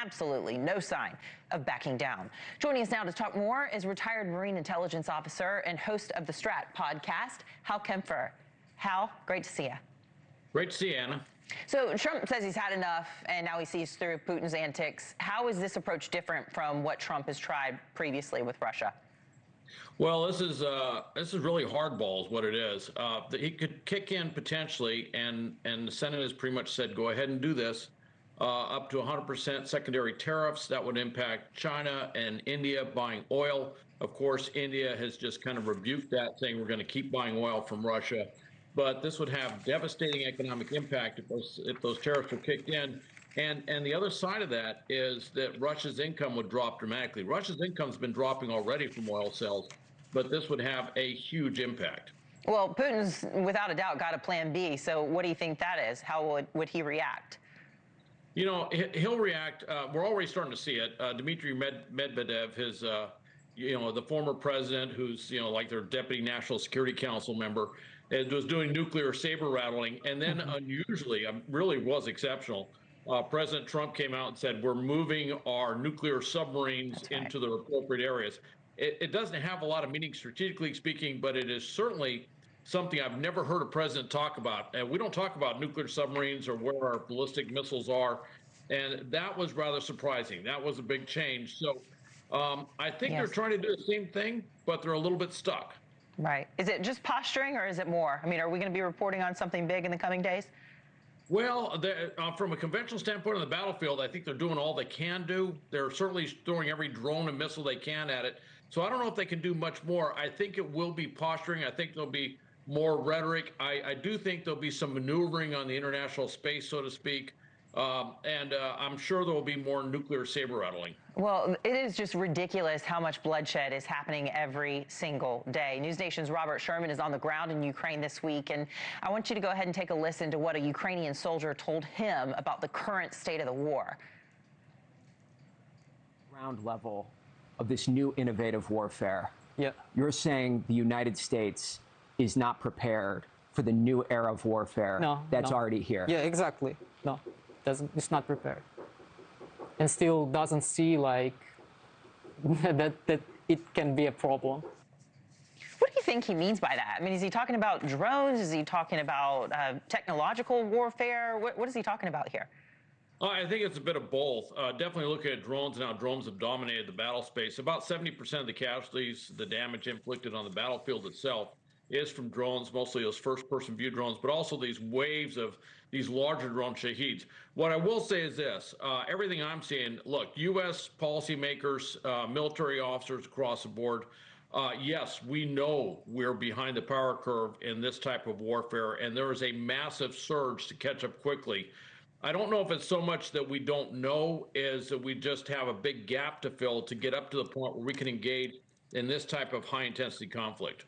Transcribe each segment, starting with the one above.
absolutely no sign of backing down. Joining us now to talk more is retired Marine intelligence officer and host of the Strat podcast, Hal Kempfer. Hal, great to see you. Great to see you, Anna. So Trump says he's had enough, and now he sees through Putin's antics. How is this approach different from what Trump has tried previously with Russia? Well, this is really hardball, is what it is. He could kick in potentially, and the Senate has pretty much said, go ahead and do this. Up to 100% secondary tariffs that would impact China and India buying oil. Of course, India has just kind of rebuked that, saying we're going to keep buying oil from Russia. But this would have devastating economic impact if those tariffs were kicked in. And the other side of that is that Russia's income would drop dramatically. Russia's income's been dropping already from oil sales, but this would have a huge impact. Well, Putin's without a doubt got a plan B. So what do you think that is? How would he react? You know, he'll react. We're already starting to see it. Dmitry Medvedev, his, the former president, who's, like their deputy national security council member, was doing nuclear saber rattling. And then unusually, really was exceptional. President Trump came out and said, we're moving our nuclear submarines into the appropriate areas. It doesn't have a lot of meaning strategically speaking, but it is certainly something I've never heard a president talk about. And we don't talk about nuclear submarines or where our ballistic missiles are. And that was rather surprising. That was a big change. So I think they're trying to do the same thing, but they're a little bit stuck. Right. Is it just posturing or is it more? I mean, are we going to be reporting on something big in the coming days? Well, from a conventional standpoint on the battlefield, I think they're doing all they can do. They're certainly throwing every drone and missile they can at it. So I don't know if they can do much more. I think it will be posturing. I think there'll be more rhetoric. I do think there'll be some maneuvering on the international space, so to speak. And I'm sure there will be more nuclear saber rattling. Well, it is just ridiculous how much bloodshed is happening every single day. NewsNation's Robert Sherman is on the ground in Ukraine this week, and I want you to go ahead and take a listen to what a Ukrainian soldier told him about the current state of the war. Ground level of this new innovative warfare. Yeah. You're saying the United States is not prepared for the new era of warfare that's already here. Yeah, exactly. No, it's not prepared. And still doesn't see like that it can be a problem. What do you think he means by that? I mean, is he talking about drones? Is he talking about technological warfare? What is he talking about here? I think it's a bit of both. Definitely looking at drones and how drones have dominated the battle space. About 70% of the casualties, the damage inflicted on the battlefield itself, is from drones, mostly those first-person view drones, but also these waves of these larger drone shaheeds. What I will say is this, everything I'm seeing, look, U.S. policymakers, military officers across the board, yes, we know we're behind the power curve in this type of warfare, and there is a massive surge to catch up quickly. I don't know if it's so much that we don't know, is that we just have a big gap to fill to get up to the point where we can engage in this type of high-intensity conflict.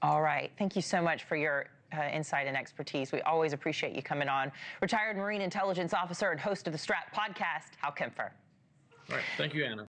All right. Thank you so much for your insight and expertise. We always appreciate you coming on. Retired Marine intelligence officer and host of the Strat podcast, Hal Kempfer. All right. Thank you, Anna.